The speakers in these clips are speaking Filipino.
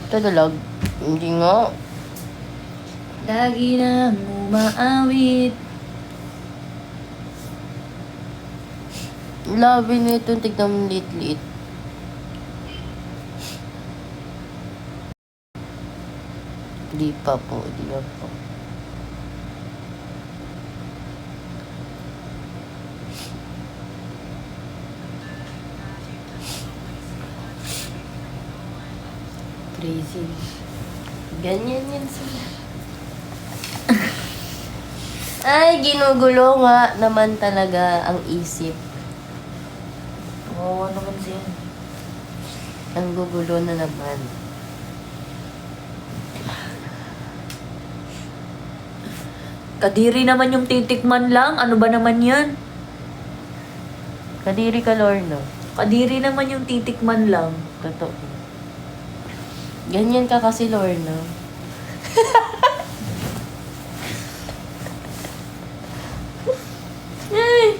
Tagalog? Hindi nga. Lagi nang umaawit. Labi nito, tignan mo liit-liit. Di pa po, di pa po. Crazy. Ganyan yan sila. Ay, ginugulo nga naman talaga ang isip. Oo, ano naman siya? Ang gugulo na naman. Kadiri naman yung titikman lang. Ano ba naman yan? Kadiri ka, Lorna. Kadiri naman yung titikman lang. Totoo. Ganyan ka kasi, Lorna. Ay!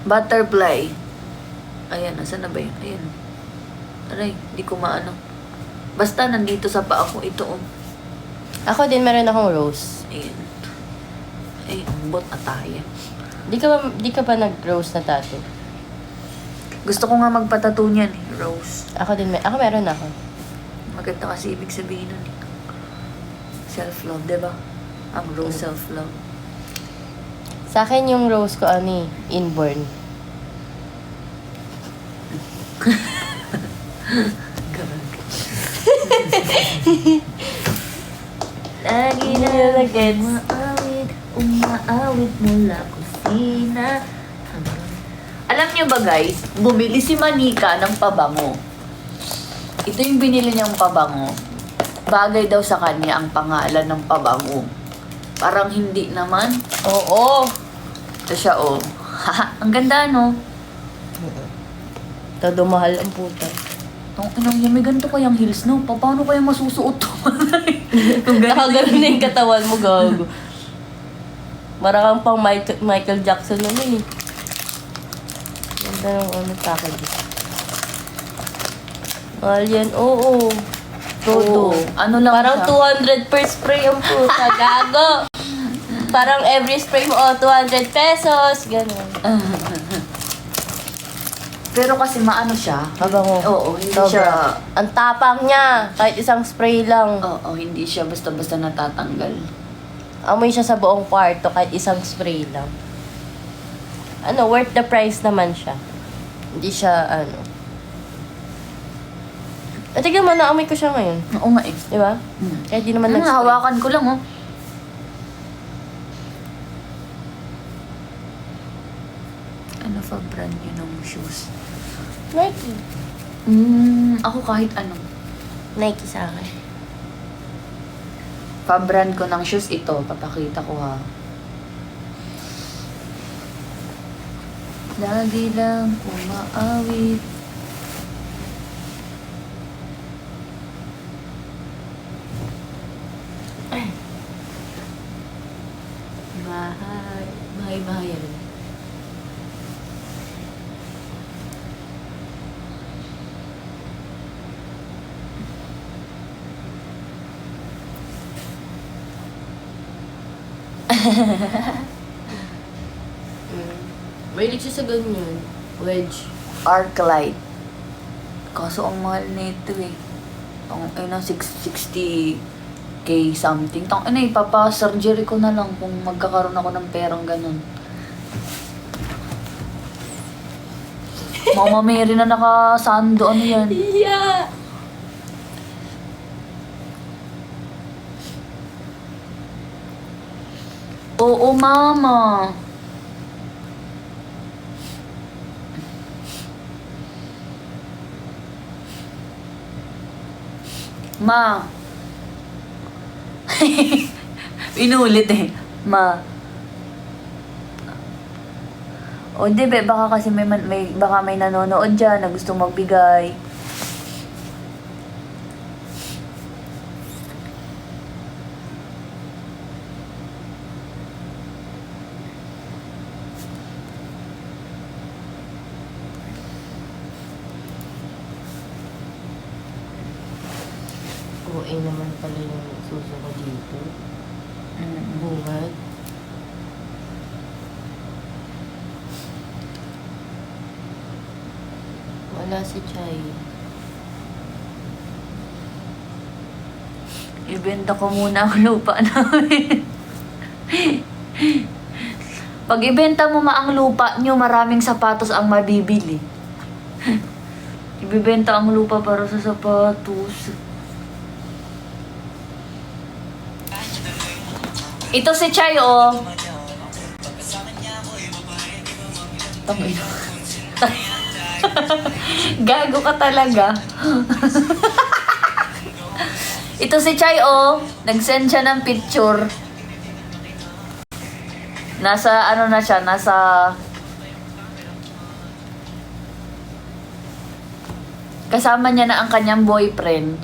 Butterfly. Ayan, nasa na ba yun? Ayan. Aray, di ko maano. Basta nandito sa paa ko. Ito, oh. Ako din, meron akong rose. Ayan. Ay, bot ataya. Di ka ba nag-rose na tattoo? Gusto ko nga magpatato niyan eh. Rose. Ako din, ako meron ako. Maganda kasi ibig sabihin nun eh. Self-love, diba? Ang rose self-love. Sa akin yung rose ko, ano eh, inborn. Lagi na umaawit, umaawit mula kusina. Alam niyo ba guys, bumili si Manika ng pabango. Ito yung binili niyang pabango. Bagay daw sa kanya ang pangalan ng pabango. Parang hindi naman. Oo. Ito siya oh. Haha, ang ganda no? Todo mahal ang puta. Tong inang yan, may ganito kayang heels no? Paano kaya masusuot to? Kung Nakagano'n na yung katawan mo, gago. Marang pang Michael Jackson naman eh. Ganda ng ano package. Mahal yan, oo. Todo. Oo. Ano lang Parang siya? 200 per spray ang puta, gago. Parang every spray mo, 200 pesos. Ganon. Pero kasi maano siya. Mabango. Oo, hindi Sobra. siya. Ang tapang niya. Kahit isang spray lang. Oo, hindi siya basta-basta natatanggal. Amoy siya sa buong kwarto kahit isang spray lang. Ano, worth the price naman siya. Hindi siya, ano. At tignan mo, naamoy ko siya ngayon. Oo nga eh. Di ba? Kahit di naman Ano, nag-spray. hawakan ko lang oh. Ano pa brand yun ng shoes? Nike. Ako kahit ano. Nike sa akin. Pa-brand ko ng shoes ito. Papakita ko ha. Lagi lang umaawit. Bahay. Bahay-bahay yan. Mahilig siya sa ganyan. Wedge. Arclight. Kaso ang mahal nito eh. Ang 60k something. Tang ipapa-surgery ko na lang kung magkakaroon ako ng perang ganun. Mama Mary na nakasando, ano yan? Yeah! Oo, mama. Ma. Inulit eh. Ma. O di be, baka kasi baka may nanonood dyan na gustong magbigay. OA naman pala yung suso ko dito. Bungad. Wala si Chay. Ibenta ko muna ang lupa namin. Pag ibenta mo ang lupa nyo, maraming sapatos ang mabibili. Ibibenta ang lupa para sa sapatos. Ito si Chay, oh. Tangin. Gago ka talaga. Ito si Chay, oh. Nag-send siya ng picture. Nasa, ano na siya, nasa... Kasama niya na ang kanyang boyfriend.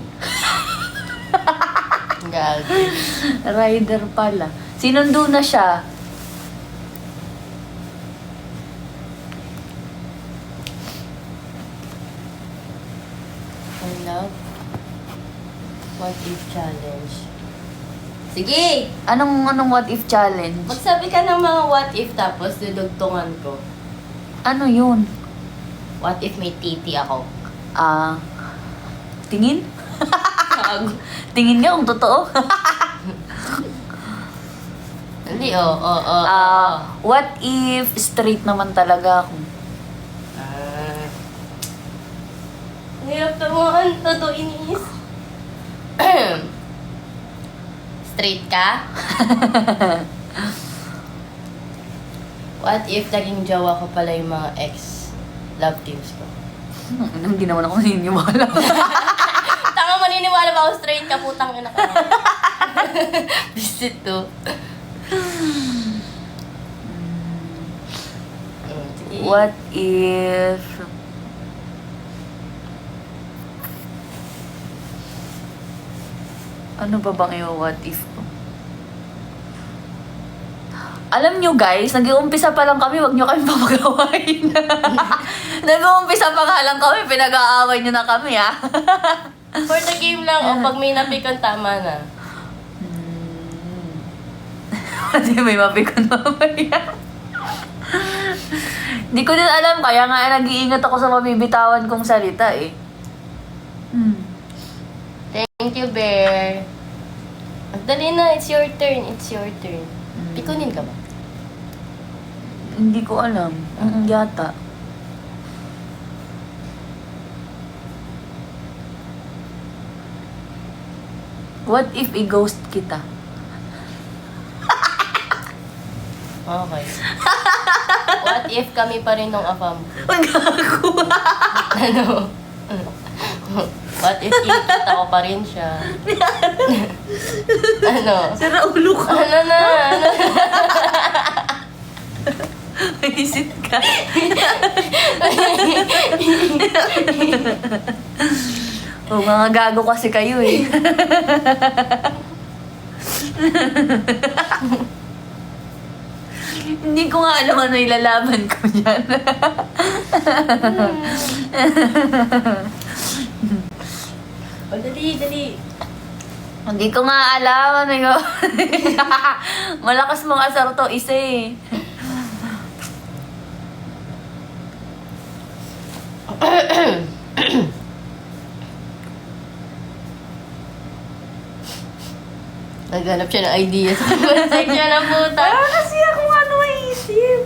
Gago. Rider pala. Sinundo na siya. I love What If Challenge. Sige! Anong what if challenge? Magsabi ka ng mga what if tapos dudugtungan ko. Ano yun? What if may titi ako? Tingin? Gago. Tingin nga kung totoo. Hindi, What if straight naman talaga ako? Hirap tamaan. Todo inis. Straight ka? What if naging jowa ko pala yung mga ex-love teams ko? Hindi naman ako naniniwala. Tanga, maniniwala ba ako straight ka? Putang ina ka. Visit to. What if... Ano ba bang i-what if ko? Alam nyo guys, nag-uumpisa pa lang kami, wag nyo kami papagawain. Nag-uumpisa pa nga lang kami, pinag-aaway nyo na kami ha. For the game lang, pag may napikon, tama na. Kasi may mapikon mamaya. Hindi ko din alam, kaya nga nag-iingat ako sa mabibitawan kong salita eh. Thank you, Bear. Magdali na, it's your turn, it's your turn. Pikunin ka ba? Hindi ko alam. Yata. What if i-ghost kita? Okay. What if kami pa rin nung afam? Gago. Ano? What if kita ko pa rin siya? Ano? Sira ulo ko. Ano na? Ano? Isit ka. Oh, mga gago kasi kayo eh. Hindi ko nga alam ano ilalaban ko dyan. Dali, dali. Hindi ko nga alam ano yun. Malakas mong asar to isa eh. Naghanap siya ng idea sa comment section na puta. Kasi ako ano maisip.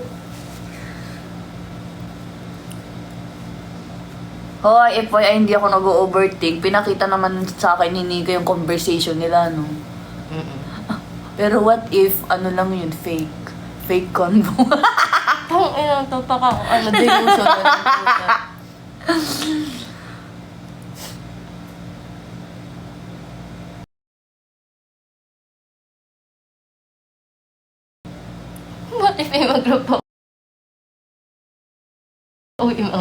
Hoy, Epoy, ay hindi ako nag-overthink. Pinakita naman sa akin ni Nika yung conversation nila, no? Pero what if, ano lang yun, fake? Fake convo. Tang ina to, paka ano, delusion na ng puta. What if may mag-group ako? Uy, mga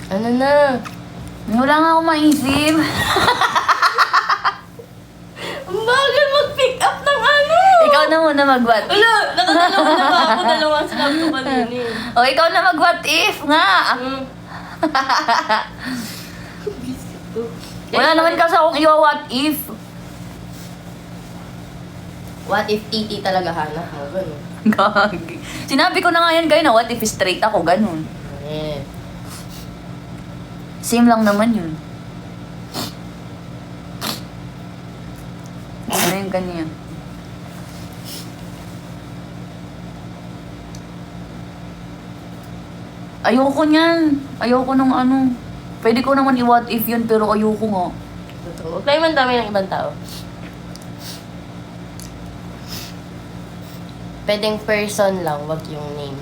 ano na? Wala nga ako maisip. Ang bagal mag-pick up ng ano! Ikaw na muna mag-what if. Wala! Nakadalawa na ba ako? Dalawang sinabi ko kanina eh. O, ikaw na mag-what if nga. Hmm. Wala naman kasi akong i-what if. What if titi talaga hanap mo? Ganun. Gagi. Sinabi ko na nga yan, guy, na what if straight ako, ganun. Eh. Same lang naman yun. Ano yung ganyan? Ayoko niyan. Ayoko nung ano. Pwede ko naman i-what if yun, pero ayoko nga. Totoo. Huwag tayo man dami ng ibang tao. Pwedeng person lang, wag yung name.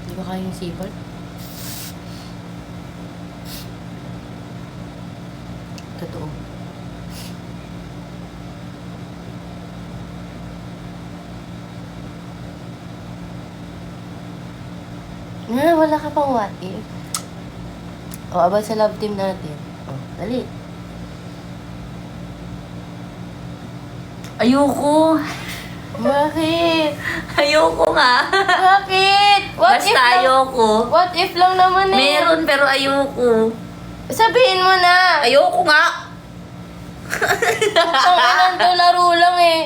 Di ba kayang sipol? Totoo. Wala ka pang what if? O, abang sa love team natin. O, dali. Ayoko. Bakit? Ayoko nga. Bakit? What if Basta lang? ayoko. What if lang naman eh? Meron, pero ayoko. Sabihin mo na. Ayoko nga. Ang ilan to, laro lang eh.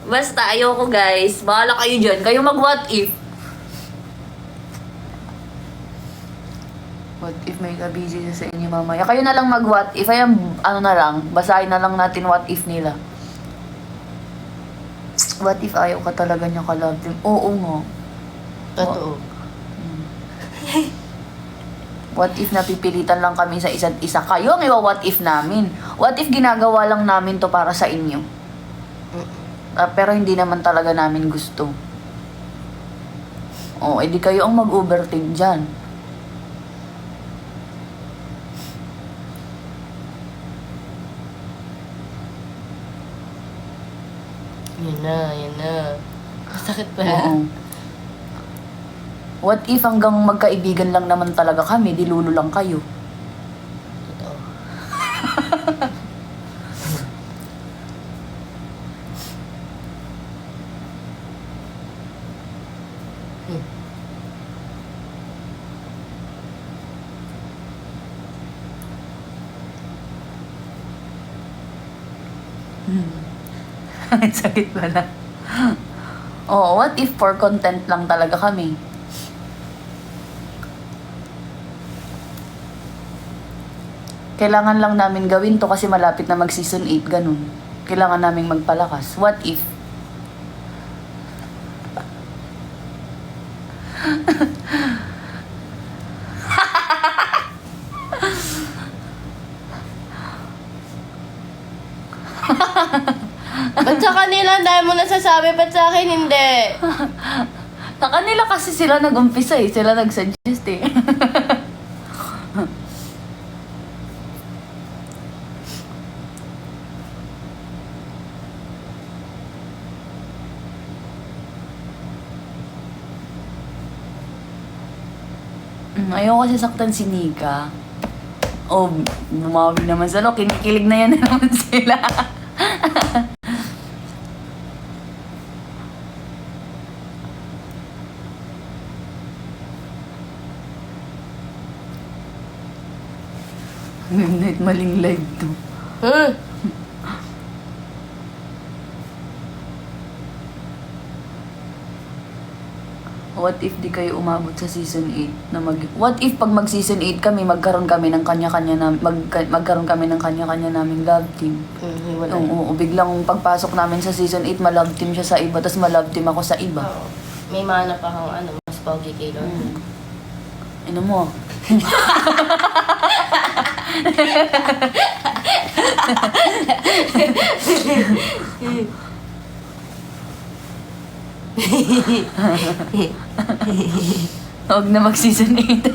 Basta ayoko, guys. Bahala kayo dyan. Kayo mag-what if. What if may ka-busy sa inyo mamaya? Kayo na lang mag-what if. Ay, ano na lang, basahin na lang natin what if nila. What if ayaw ka talaga niya ka-love team? Oo nga. Totoo. What if napipilitan lang kami sa isa't isa? Kayo ang iwa-what if namin. What if ginagawa lang namin to para sa inyo? Pero hindi naman talaga namin gusto. Oh, edi kayo ang mag-overthink dyan. Yan na, yan na. Sakit pala. Oo. What if hanggang magkaibigan lang naman talaga kami, di lulo lang kayo? Totoo. Sakit pala. Oh, what if for content lang talaga kami? Kailangan lang namin gawin to kasi malapit na mag-season 8, ganun. Kailangan namin magpalakas. What if? Ba't sa kanila, dahil mo nasasabi, ba't sa akin hindi? Sa kanila kasi sila nag-umpisa eh. Sila nag-suggest eh. Ayaw kasi saktan si Nika. Oh, bumawi naman sila. Kinikilig na yan na naman sila. Midnight maling live to. What if di kayo umabot sa season 8 na What if pag mag season 8 kami magkaroon kami ng kanya-kanya na magkaroon kami ng kanya-kanya naming love team. Wala. Oo, biglang pagpasok namin sa season 8 ma-love team siya sa iba tapos ma-love team ako sa iba. Oo. May mana pa kang ano, mas pogi kay Lord. Ano mo? Huwag na mag season 8.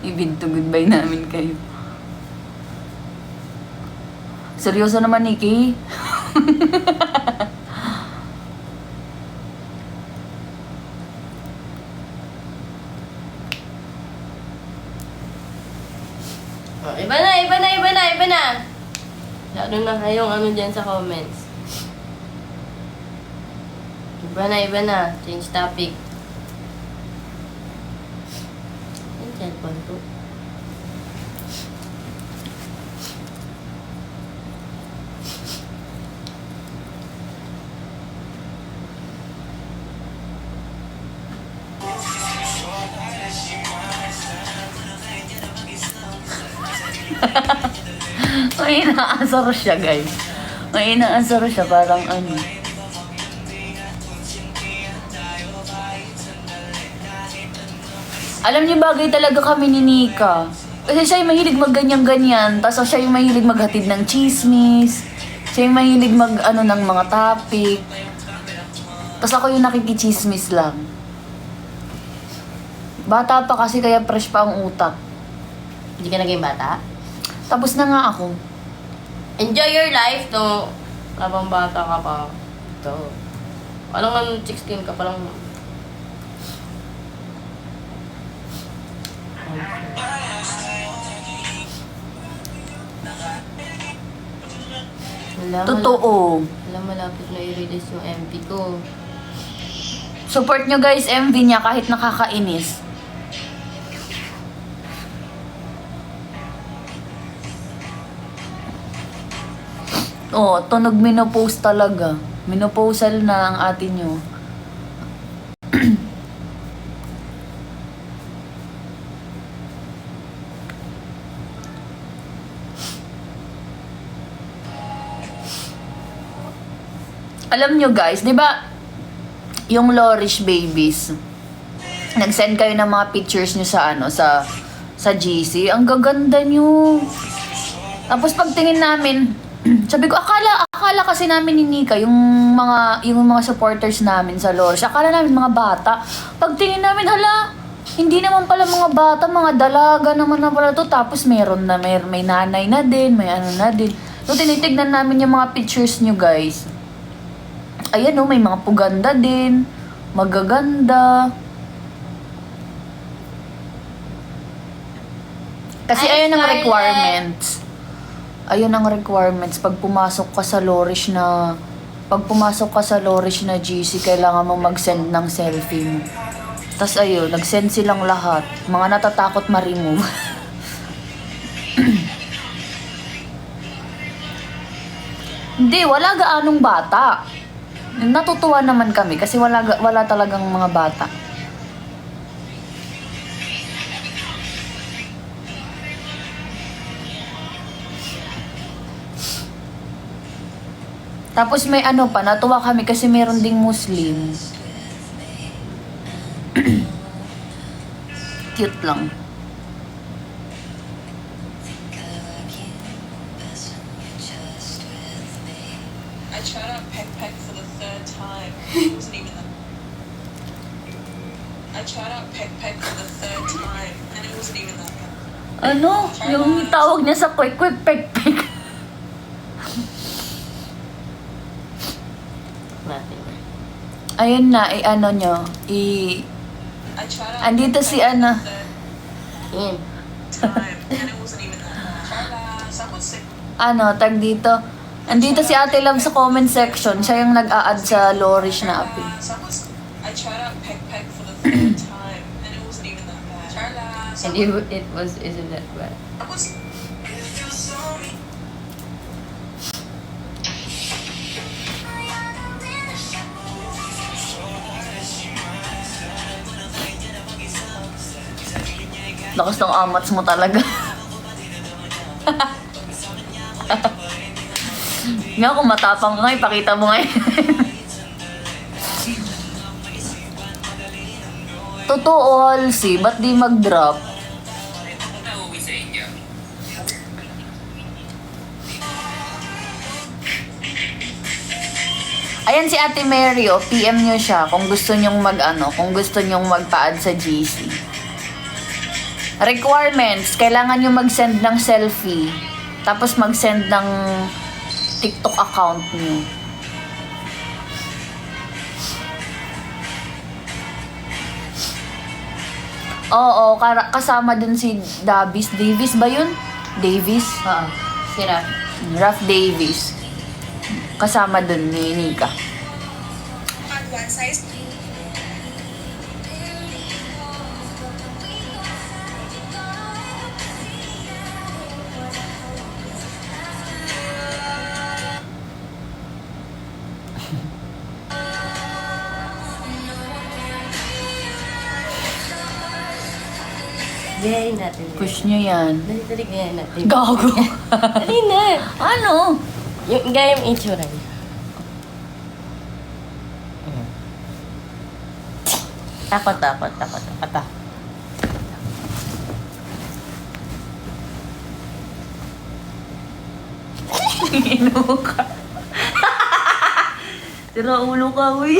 Ibig to goodbye namin kayo. Seryoso naman, Nikki. Oh, iba na, iba na, iba na, iba na. Lalo na kayong ano dyan sa comments. Iba na, iba na. Change topic. Yung cellphone ko. May inaasar siya, guys. May inaasar siya, parang ano. Alam niyo, bagay talaga kami ni Nika. Kasi siya yung mahilig mag-ganyan-ganyan. Tapos siya yung mahilig maghatid ng chismis. Siya yung mahilig mag-ano ng mga topic. Tapos ako yung nakikichismis lang. Bata pa kasi kaya fresh pa ang utak. Hindi ka naging bata? Tapos na nga ako. Enjoy your life, no? Habang bata ka pa. Ito. Alam nga, 16 ka pa lang. Totoo. Alam, malapit na i-release yung MV ko. Support nyo guys, MV niya kahit nakakainis. Oh, tunog minopose talaga. Minoposal na ang atin nyo. Alam nyo guys, di ba yung Lorish Babies, nag-send kayo ng mga pictures nyo sa ano, sa GC. Ang gaganda nyo. Tapos pagtingin namin, sabi ko, akala kasi namin ni Nika, yung mga supporters namin sa Lorish, akala namin mga bata. Pagtingin namin, hala, hindi naman pala mga bata, mga dalaga naman na pala to. Tapos meron na, may nanay na din, may ano na din. So tinitignan namin yung mga pictures nyo guys. Ayan oh, may mga puganda din. Magaganda. Kasi ayun ang requirements. Ayun ang requirements. Pag pumasok ka sa Lorish na GC, kailangan mo mag-send ng selfie mo. Tapos ayun, nag-send silang lahat. Mga natatakot ma-remove. Hindi, wala gaanong bata. Natutuwa naman kami kasi wala talagang mga bata. Tapos may ano pa, natuwa kami kasi meron ding Muslim. Cute lang. I tried out Peck for the third time. It wasn't even that. I tried out Peck for the third time, and it wasn't even that good. Ano? Yung tawag niya sa quick pek. Natin. Ayun na, ano nyo, I tried out andito si ano. Yan. time, and it wasn't even that good. Someone sick. Ano, tag dito. Andito si Ate Love sa comment section. Siya yung nag-a-add sa Lorish na api. I tried out Peck for the third time, and it wasn't even that bad. And isn't that bad? I was. Lakas ng amats mo talaga. Nga, kung matapang ka nga, ipakita mo nga. Totoo, Halsey. Ba't di mag-drop? Ayan si Ate Mary, oh. PM nyo siya kung gusto nyong kung gusto nyong magpa-add sa GC. Requirements, kailangan nyo mag-send ng selfie. Tapos mag-send ng TikTok account nyo. Oo, kasama dun si Davis. Davis ba yun? Davis? Oo. Sira. Ralph Davis. Kasama dun ni Nika. On one size. Gayahin natin. Push nyo yan. Dali, gayahin natin. Gago. Dali na. Ano? Yung gaya yung itsura niya. Takot. Ino ka. Tira ulo ka, uy.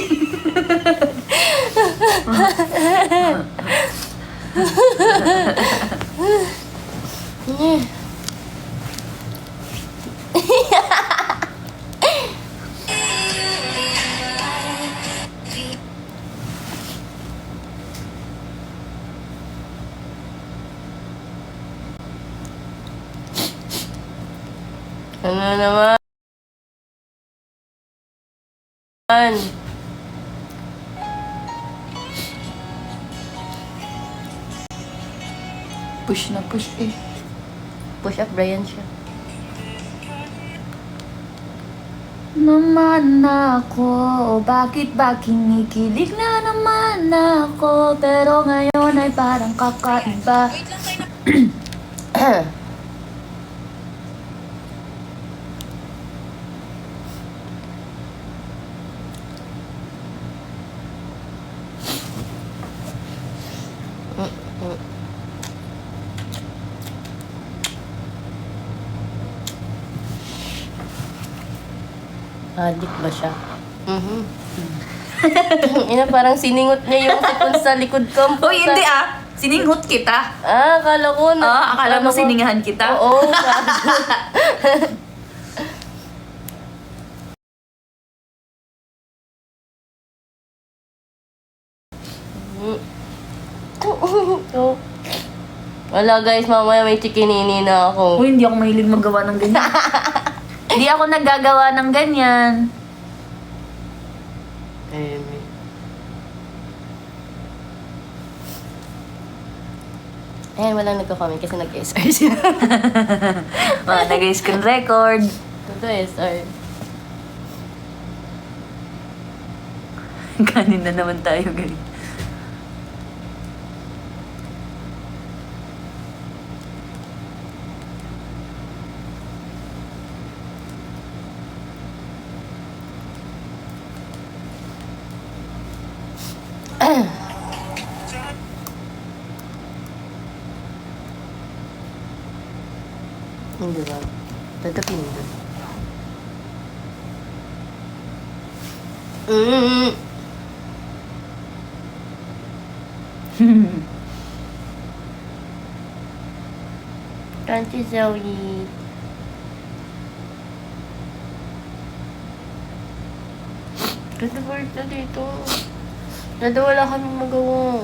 Ano naman? Push na push eh. Push up Brian siya. Naman ako, bakit ba kinikilig na naman ako? Pero ngayon ay parang kakaiba. Addict ba siya? Ina, parang siningot niya yung sipon sa likod ko. Uy, hindi ah! Sininghot kita. Ah, akala ko na. Akala mo siningahan kita? Oo. Wala guys, mamaya may chikinini na ako. Uy, hindi ako mahilig maggawa ng ganyan. Hindi ako naggagawa ng ganyan. Ayan, walang nagko-comment kasi nag-SR siya. Mga nag-screen record. Ito SR. Kanin na naman tayo, guys. Hindi ba? Tatapin doon. Can't you, Zoe? Ganda work na dito. Dada wala kaming magawa.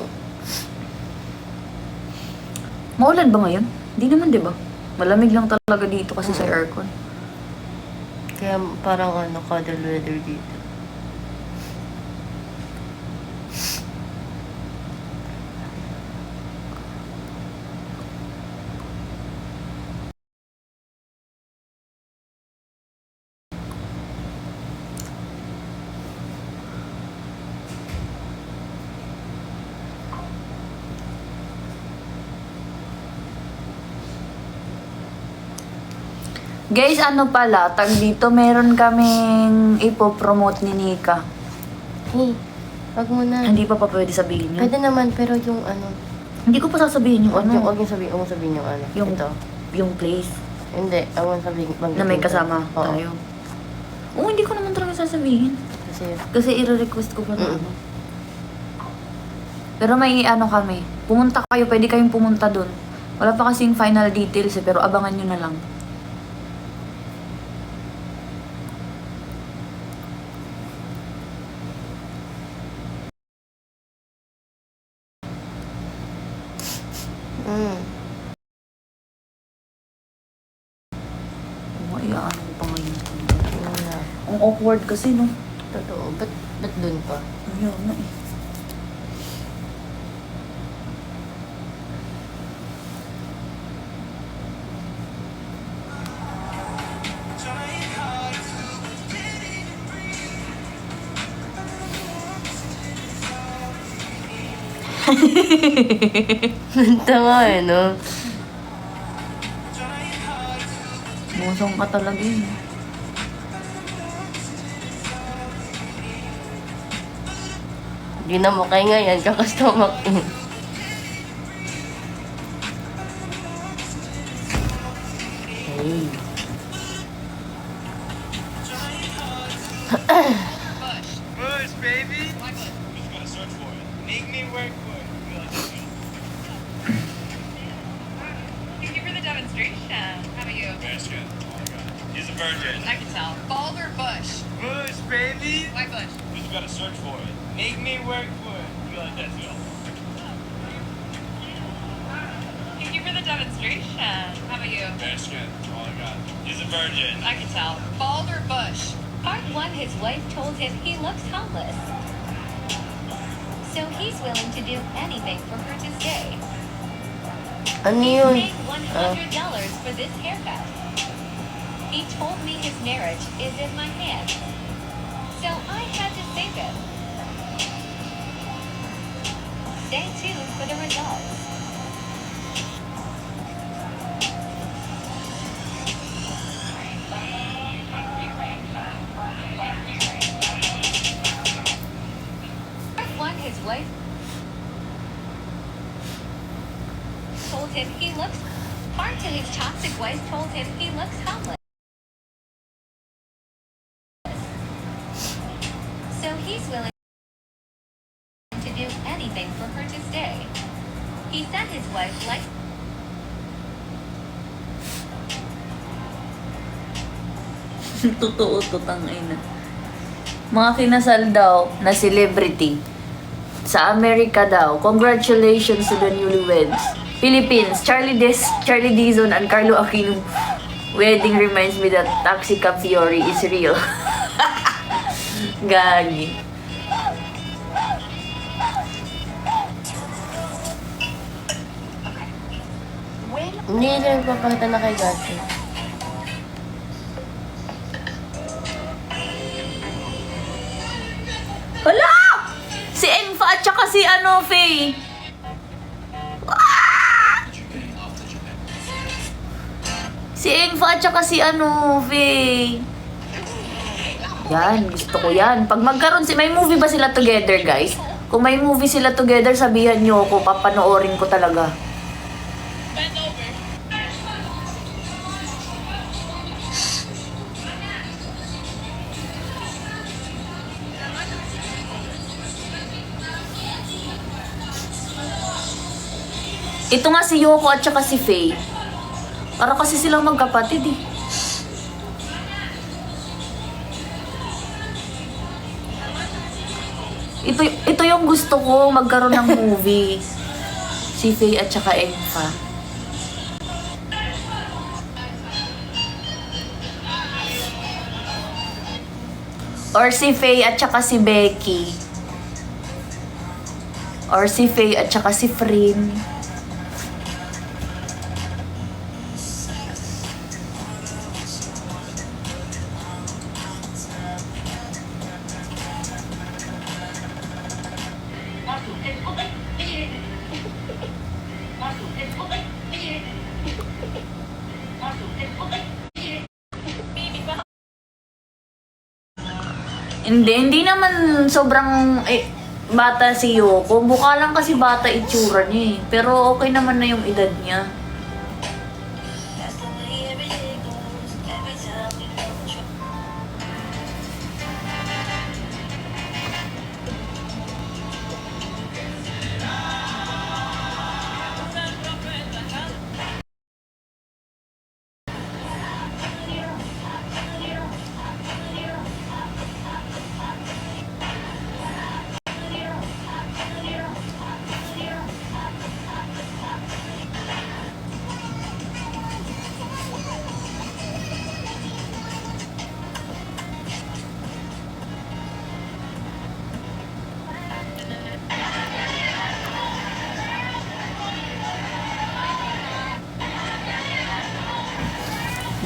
Maulan ba ngayon? Hindi naman, di ba? Malamig lang talaga dito kasi sa aircon. Kaya parang ano, cuddle weather dito. Guys, ano pala, tag dito, meron kaming ipopromote ni Nika. Hey, wag mo na. Hindi pa pwede sabihin yun. Pwede naman, pero yung ano, Hindi ko pa sasabihin yung ano. wag yung sabihin, huwag mo sabihin yung ano. Yung, Ito. yung place Hindi, I want sabihin. na may kasama Oo. tayo. Oo, hindi ko naman talaga sasabihin. Kasi, Kasi i-request ko pa na Mm. ano. Pero may ano kami. Pumunta kayo, pwede kayong pumunta dun. Wala pa kasing final details eh, pero abangan nyo na lang. Mm. Iyaan ko pa ngayon. Yun na. Ang awkward kasi, no? Totoo. Ba't dun pa? Ayaw na eh. Tama eh, no? Musong ka talaga eh. Hindi na mo kaya ngayon, kakastomak in. Hey. Bush, baby. Who's gonna search for it? Make me work for it. Thank you for the demonstration. How about you? That's good. Oh my god. He's a virgin. I can tell. Bald or bush? Bush, baby. White bush. Who's gonna search for it? Make me work for it. You like that, Phil? Thank you for the demonstration. How about you? That's good. Oh my god. He's a virgin. I can tell. Bald or bush? Part 1, his wife told him he looks homeless. So he's willing to do anything for her to stay. Ano He yun? paid $100 for this haircut. He told me his marriage is in my hands. So I had to save him. Stay tuned for the results. Part 1, his wife told him he looks. Part 2, his toxic wife told him he looks homeless. So he's willing to do anything for her to stay. He said his wife likes. Totoo to, tangina. Mga kinasal daw na celebrity sa Amerika daw. Congratulations to the newlyweds. Philippines, Charlie Dizon and Carlo Aquino wedding reminds me that Taxi Cab Fiore is real. Gagi. Hindi na nagpapakita na kay Gachi. Hala! Si Enfa at saka si ano, Faye. Ah! Si Enfa at saka si ano, Faye. Yan, gusto ko yan. Pag magkaroon may movie ba sila together, guys? Kung may movie sila together, sabihan nyo ako, papanoorin ko talaga. Bend over. Ito nga si Yoko at saka si Faye. Para kasi silang magkapatid eh. Ito yung gusto ko magkaroon ng movie. Si Faye at saka Enfa. Or si Faye at saka si Becky. Or si Faye at saka si Frin. Hindi naman sobrang bata si Yoko. Mukha lang kasi bata itsura niya eh. Pero okay naman na yung edad niya.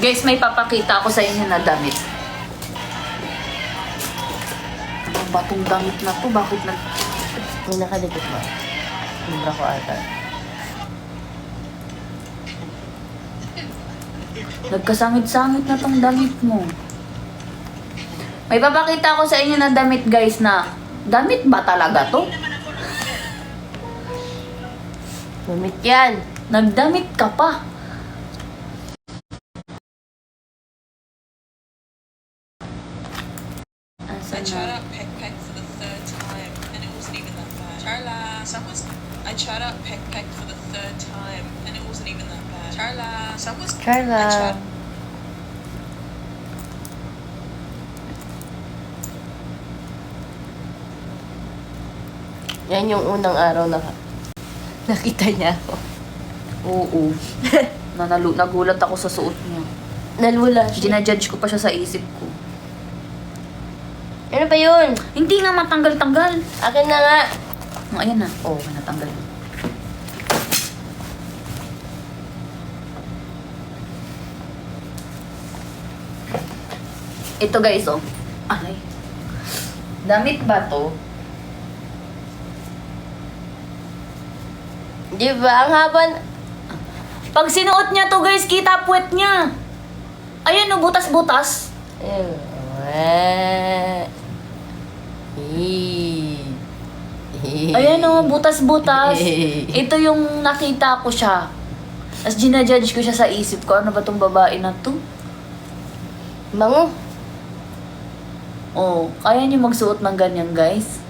Guys, may papakita ako sa inyo na damit. Ano ba tong damit na to? Bakit nag... May nakadikit ba? Libra ko ata. Nagkasangit-sangit na tong damit mo. May papakita ako sa inyo na damit, guys, na damit ba talaga to? Lumit yan. Nagdamit ka pa. I tried out Peck Peck for the third time, and it wasn't even that bad. Charla, someone's. I tried out Peck Peck for the third time, and it wasn't even that bad. Charla, someone's. I Carla. tried. Yan yung unang araw na nakita niya ako. Oo. Nagulat ako sa suot niya. Nalula siya. Ginajudge ko pa siya sa isip ko. Ano ba yun? Hindi nga matanggal-tanggal. Akin na nga. Oh, ayan na. Oo, natanggal na. Ito guys, oh. Ay. Damit ba to? Di ba? Ang haba. Pag sinuot niya to guys, kita puwet niya. Ayan, oh, butas-butas. Ayun. Ayan, oh, butas-butas. Ito yung nakita ko siya. Tapos ginajudge ko siya sa isip ko. Ano ba tong babae na to? Mango. Oh, kaya niyo magsuot ng ganyan, guys.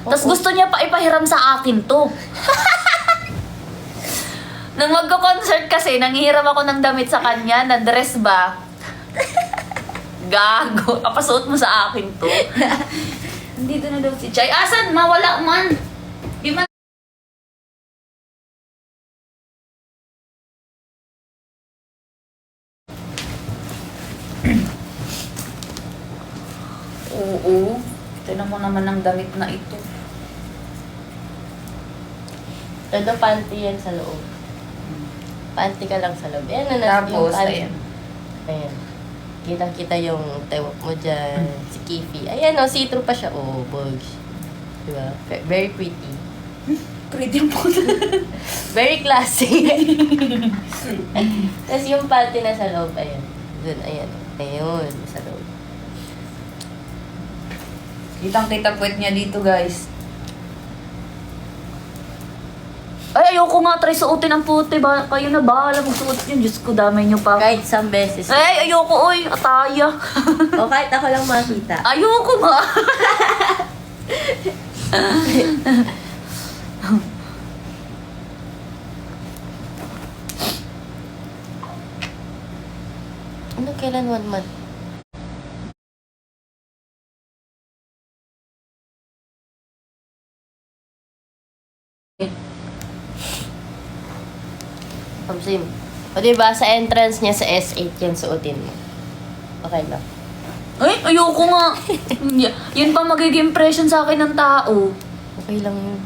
Tapos gusto niya pa ipahiram sa akin to. Nung magko-concert kasi, nanghihiram ako ng damit sa kanya, na dress ba? Gago. Kapasuot mo sa akin to. Nandito na daw si Chay. Asan? Mawala man. Di man. Oo. Tignan mo naman ang damit na ito. Todo panty yan sa loob. Panty ka lang sa loob. Ayan na Tapos, panty. ayan. Ayan. Kitang-kita yung tewak mo dyan. Si Kifi. Ayan o, see-through pa siya. Oh, bugs. Diba? Very pretty. Pretty po. Very classy. Tapos yung panty na sa loob, ayan. Dun, ayan. Ayun, sa loob. Kitang-kita puwet niya dito, guys. Ay, ayoko nga try suotin ang puti. Kayo na bahala magsuot yun. Diyos ko, damay niyo pa. Kahit isang beses. Ay, ayoko, oy. Ataya. O kahit ako lang makita. Ayoko nga. Ano, kailan 1 month? Sim. O diba, sa entrance niya sa S8 yan suotin mo. Okay lang. Ay, ayoko nga. Yun pa magiging impression sa akin ng tao. Okay lang yun.